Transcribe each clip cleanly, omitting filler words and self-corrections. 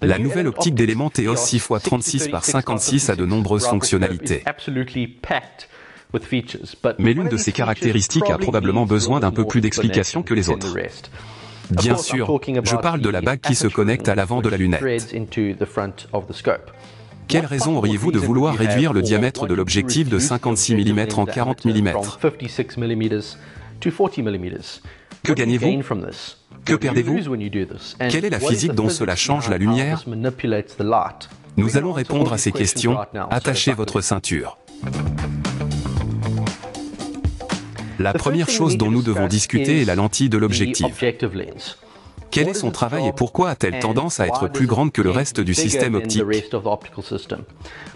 La nouvelle optique d'élément TEOS 6x36 par 56 a de nombreuses fonctionnalités. Mais l'une de ces caractéristiques a probablement besoin d'un peu plus d'explication que les autres. Bien sûr, je parle de la bague qui se connecte à l'avant de la lunette. Quelle raison auriez-vous de vouloir réduire le diamètre de l'objectif de 56 mm en 40 mm? Que gagnez-vous? Que perdez-vous? Quelle est la physique dont cela change la lumière? Nous allons répondre à ces questions. Attachez votre ceinture. La première chose dont nous devons discuter est la lentille de l'objectif. Quel est son travail et pourquoi a-t-elle tendance à être plus grande que le reste du système optique?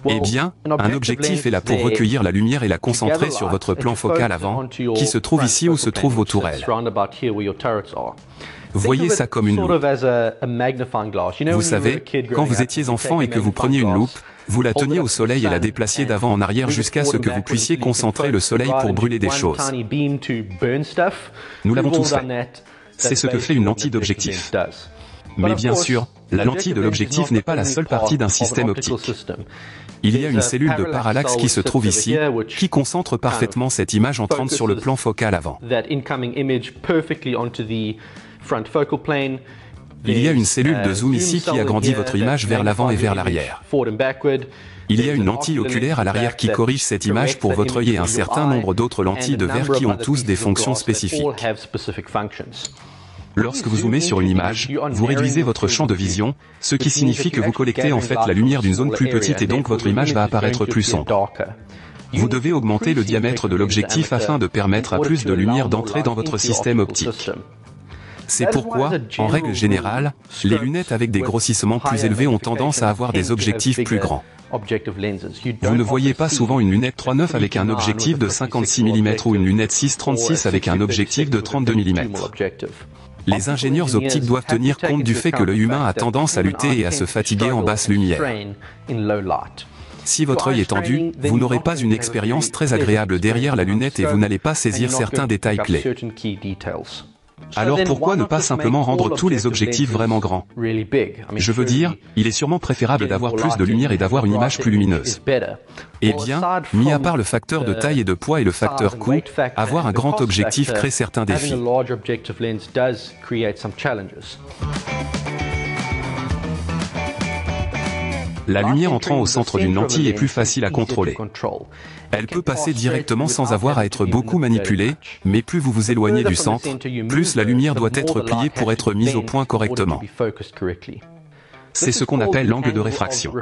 Eh bien, un objectif est là pour recueillir la lumière et la concentrer sur votre plan focal avant, qui se trouve ici où se trouvent vos tourelles. Voyez ça comme une loupe. Vous savez, quand vous étiez enfant et que vous preniez une loupe, vous la teniez au soleil et la déplaciez d'avant en arrière jusqu'à ce que vous puissiez concentrer le soleil pour brûler des choses. Nous l'avons tous fait. C'est ce que fait une lentille d'objectif. Mais bien sûr, la lentille de l'objectif n'est pas la seule partie d'un système optique. Il y a une cellule de parallaxe qui se trouve ici, qui concentre parfaitement cette image entrante sur le plan focal avant. Il y a une cellule de zoom ici qui agrandit votre image vers l'avant et vers l'arrière. Il y a une lentille oculaire à l'arrière qui corrige cette image pour votre œil et un certain nombre d'autres lentilles de verre qui ont tous des fonctions spécifiques. Lorsque vous zoomez sur une image, vous réduisez votre champ de vision, ce qui signifie que vous collectez en fait la lumière d'une zone plus petite et donc votre image va apparaître plus sombre. Vous devez augmenter le diamètre de l'objectif afin de permettre à plus de lumière d'entrer dans votre système optique. C'est pourquoi, en règle générale, les lunettes avec des grossissements plus élevés ont tendance à avoir des objectifs plus grands. Vous ne voyez pas souvent une lunette 3.9 avec un objectif de 56 mm ou une lunette 6.36 avec un objectif de 32 mm. Les ingénieurs optiques doivent tenir compte du fait que l'œil humain a tendance à lutter et à se fatiguer en basse lumière. Si votre œil est tendu, vous n'aurez pas une expérience très agréable derrière la lunette et vous n'allez pas saisir certains détails clés. Alors pourquoi ne pas simplement rendre tous les objectifs vraiment grands? Je veux dire, il est sûrement préférable d'avoir plus de lumière et d'avoir une image plus lumineuse. Eh bien, mis à part le facteur de taille et de poids et le facteur coût, avoir un grand objectif crée certains défis. La lumière entrant au centre d'une lentille est plus facile à contrôler. Elle peut passer directement sans avoir à être beaucoup manipulée, mais plus vous vous éloignez du centre, plus la lumière doit être pliée pour être mise au point correctement. C'est ce qu'on appelle l'angle de réfraction.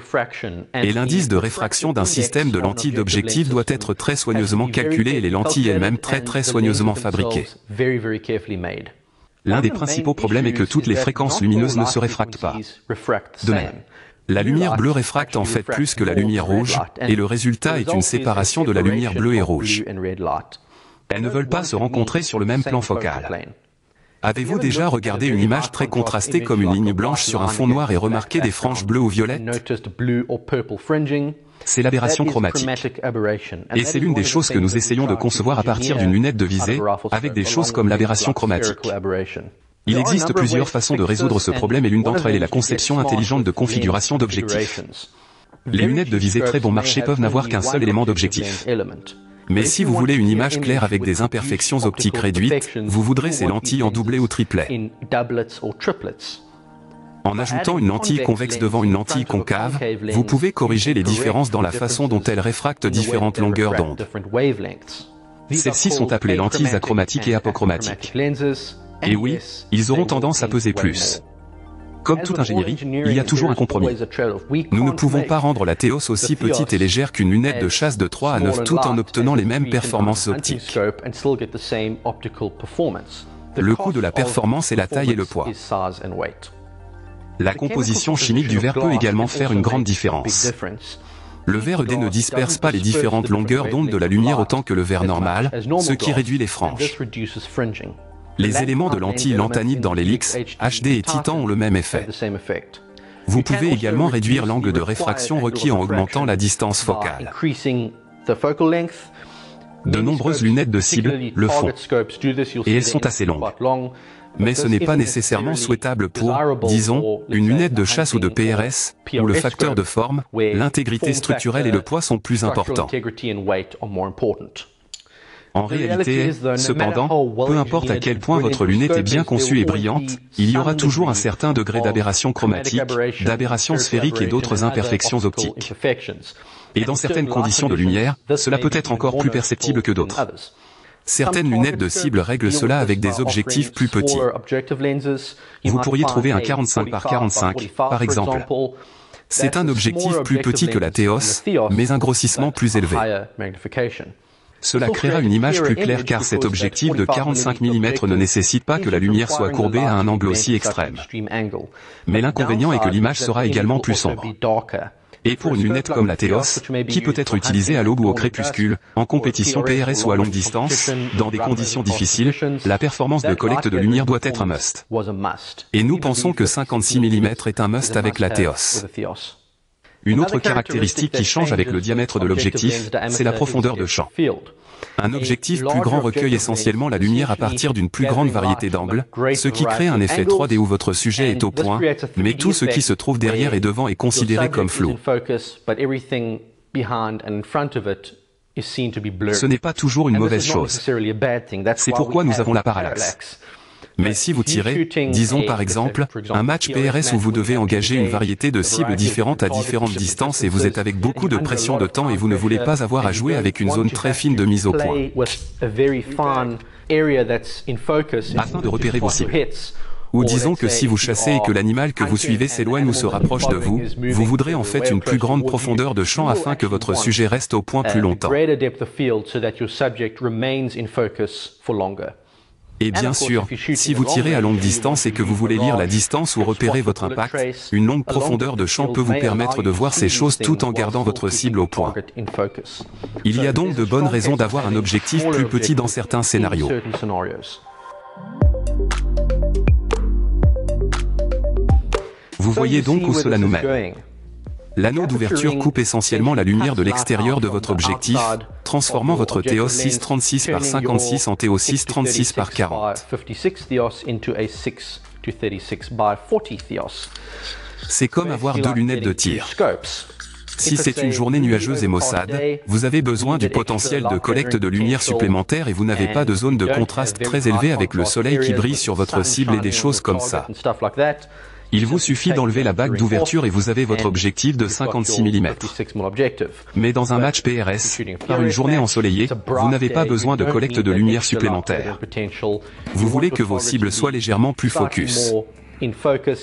Et l'indice de réfraction d'un système de lentilles d'objectif doit être très soigneusement calculé et les lentilles elles-mêmes très soigneusement fabriquées. L'un des principaux problèmes est que toutes les fréquences lumineuses ne se réfractent pas. De même, la lumière bleue réfracte en fait plus que la lumière rouge, et le résultat est une séparation de la lumière bleue et rouge. Elles ne veulent pas se rencontrer sur le même plan focal. Avez-vous déjà regardé une image très contrastée comme une ligne blanche sur un fond noir et remarqué des franges bleues ou violettes? C'est l'aberration chromatique. Et c'est l'une des choses que nous essayons de concevoir à partir d'une lunette de visée, avec des choses comme l'aberration chromatique. Il existe plusieurs façons de résoudre ce problème et l'une d'entre elles est la conception intelligente de configuration d'objectifs. Les lunettes de visée très bon marché peuvent n'avoir qu'un seul élément d'objectif. Mais si vous voulez une image claire avec des imperfections optiques réduites, vous voudrez ces lentilles en doublet ou triplet. En ajoutant une lentille convexe devant une lentille concave, vous pouvez corriger les différences dans la façon dont elles réfractent différentes longueurs d'onde. Celles-ci sont appelées lentilles achromatiques et apochromatiques. Et oui, ils auront tendance à peser plus. Comme toute ingénierie, il y a toujours un compromis. Nous ne pouvons pas rendre la TEOS aussi petite et légère qu'une lunette de chasse de 3 à 9 tout en obtenant les mêmes performances optiques. Le coût de la performance est la taille et le poids. La composition chimique du verre peut également faire une grande différence. Le verre ED ne disperse pas les différentes longueurs d'onde de la lumière autant que le verre normal, ce qui réduit les franges. Les éléments de lentilles lanthanide dans l'hélix, HD et titan ont le même effet. Vous pouvez également réduire l'angle de réfraction requis en augmentant la distance focale. De nombreuses lunettes de cible le font, et elles sont assez longues. Mais ce n'est pas nécessairement souhaitable pour, disons, une lunette de chasse ou de PRS, où le facteur de forme, l'intégrité structurelle et le poids sont plus importants. En réalité, cependant, peu importe à quel point votre lunette est bien conçue et brillante, il y aura toujours un certain degré d'aberration chromatique, d'aberration sphérique et d'autres imperfections optiques. Et dans certaines conditions de lumière, cela peut être encore plus perceptible que d'autres. Certaines lunettes de cible règlent cela avec des objectifs plus petits. Vous pourriez trouver un 45 par 45, par exemple. C'est un objectif plus petit que la Theos, mais un grossissement plus élevé. Cela créera une image plus claire car cet objectif de 45 mm ne nécessite pas que la lumière soit courbée à un angle aussi extrême. Mais l'inconvénient est que l'image sera également plus sombre. Et pour une lunette comme la Theos, qui peut être utilisée à l'aube ou au crépuscule, en compétition PRS ou à longue distance, dans des conditions difficiles, la performance de collecte de lumière doit être un must. Et nous pensons que 56 mm est un must avec la Theos. Une autre caractéristique qui change avec le diamètre de l'objectif, c'est la profondeur de champ. Un objectif plus grand recueille essentiellement la lumière à partir d'une plus grande variété d'angles, ce qui crée un effet 3D où votre sujet est au point, mais tout ce qui se trouve derrière et devant est considéré comme flou. Ce n'est pas toujours une mauvaise chose. C'est pourquoi nous avons la parallaxe. Mais si vous tirez, disons par exemple, un match PRS où vous devez engager une variété de cibles différentes à différentes distances et vous êtes avec beaucoup de pression de temps et vous ne voulez pas avoir à jouer avec une zone très fine de mise au point, afin de repérer vos cibles. Ou disons que si vous chassez et que l'animal que vous suivez s'éloigne ou se rapproche de vous, vous voudrez en fait une plus grande profondeur de champ afin que votre sujet reste au point plus longtemps. Et bien sûr, si vous tirez à longue distance et que vous voulez lire la distance ou repérer votre impact, une longue profondeur de champ peut vous permettre de voir ces choses tout en gardant votre cible au point. Il y a donc de bonnes raisons d'avoir un objectif plus petit dans certains scénarios. Vous voyez donc où cela nous mène. L'anneau d'ouverture coupe essentiellement la lumière de l'extérieur de votre objectif, transformant votre Theos 636 par 56 en Theos 636 par 40. C'est comme avoir deux lunettes de tir. Si c'est une journée nuageuse et maussade, vous avez besoin du potentiel de collecte de lumière supplémentaire et vous n'avez pas de zone de contraste très élevée avec le soleil qui brille sur votre cible et des choses comme ça. Il vous suffit d'enlever la bague d'ouverture et vous avez votre objectif de 56 mm. Mais dans un match PRS, par une journée ensoleillée, vous n'avez pas besoin de collecte de lumière supplémentaire. Vous voulez que vos cibles soient légèrement plus focus.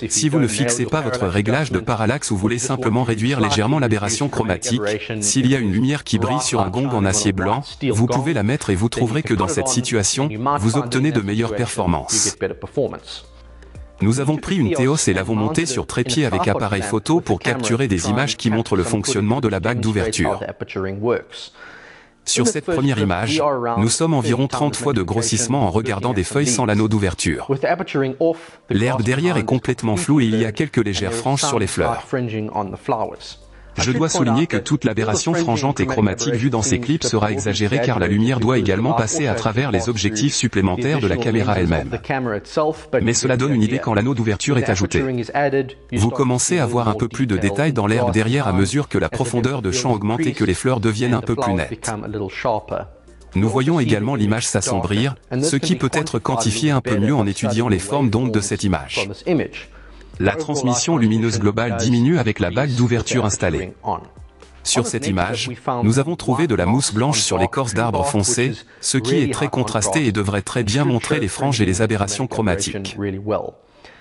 Si vous ne fixez pas votre réglage de parallaxe ou voulez simplement réduire légèrement l'aberration chromatique, s'il y a une lumière qui brille sur un gong en acier blanc, vous pouvez la mettre et vous trouverez que dans cette situation, vous obtenez de meilleures performances. Nous avons pris une Theos et l'avons montée sur trépied avec appareil photo pour capturer des images qui montrent le fonctionnement de la bague d'ouverture. Sur cette première image, nous sommes environ 30 fois de grossissement en regardant des feuilles sans l'anneau d'ouverture. L'herbe derrière est complètement floue et il y a quelques légères franges sur les fleurs. Je dois souligner que toute l'aberration frangeante et chromatique vue dans ces clips sera exagérée car la lumière doit également passer à travers les objectifs supplémentaires de la caméra elle-même. Mais cela donne une idée quand l'anneau d'ouverture est ajouté. Vous commencez à voir un peu plus de détails dans l'herbe derrière à mesure que la profondeur de champ augmente et que les fleurs deviennent un peu plus nettes. Nous voyons également l'image s'assombrir, ce qui peut être quantifié un peu mieux en étudiant les formes d'onde de cette image. La transmission lumineuse globale diminue avec la bague d'ouverture installée. Sur cette image, nous avons trouvé de la mousse blanche sur l'écorce d'arbres foncés, ce qui est très contrasté et devrait très bien montrer les franges et les aberrations chromatiques.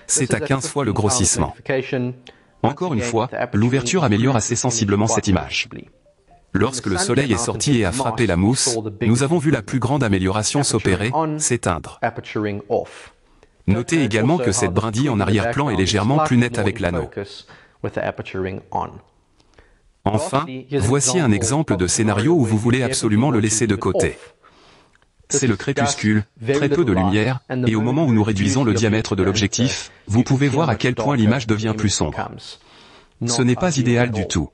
C'est à 15 fois le grossissement. Encore une fois, l'ouverture améliore assez sensiblement cette image. Lorsque le soleil est sorti et a frappé la mousse, nous avons vu la plus grande amélioration s'opérer, s'éteindre. Notez également que cette brindille en arrière-plan est légèrement plus nette avec l'anneau. Enfin, voici un exemple de scénario où vous voulez absolument le laisser de côté. C'est le crépuscule, très peu de lumière, et au moment où nous réduisons le diamètre de l'objectif, vous pouvez voir à quel point l'image devient plus sombre. Ce n'est pas idéal du tout.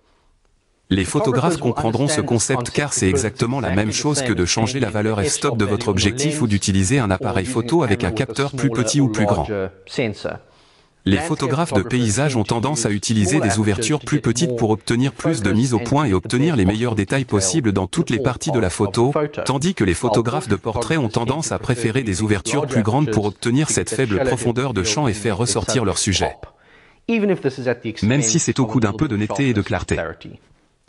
Les photographes comprendront ce concept car c'est exactement la même chose que de changer la valeur f-stop de votre objectif ou d'utiliser un appareil photo avec un capteur plus petit ou plus grand. Les photographes de paysage ont tendance à utiliser des ouvertures plus petites pour obtenir plus de mise au point et obtenir les meilleurs détails possibles dans toutes les parties de la photo, tandis que les photographes de portrait ont tendance à préférer des ouvertures plus grandes pour obtenir cette faible profondeur de champ et faire ressortir leur sujet. Même si c'est au coût d'un peu de netteté et de clarté.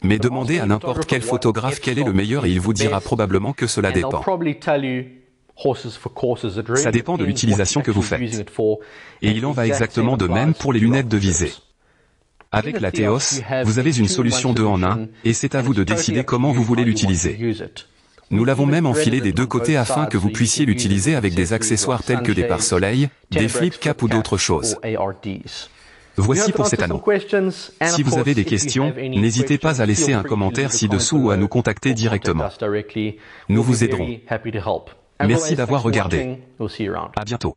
Mais demandez à n'importe quel photographe quel est le meilleur et il vous dira probablement que cela dépend. Ça dépend de l'utilisation que vous faites. Et il en va exactement de même pour les lunettes de visée. Avec la Theos, vous avez une solution 2 en 1, et c'est à vous de décider comment vous voulez l'utiliser. Nous l'avons même enfilé des deux côtés afin que vous puissiez l'utiliser avec des accessoires tels que des pare-soleil, des flip caps ou d'autres choses. Voici pour cet anneau. Si vous avez des questions, n'hésitez pas à laisser un commentaire ci-dessous ou à nous contacter directement. Nous vous aiderons. Merci d'avoir regardé. À bientôt.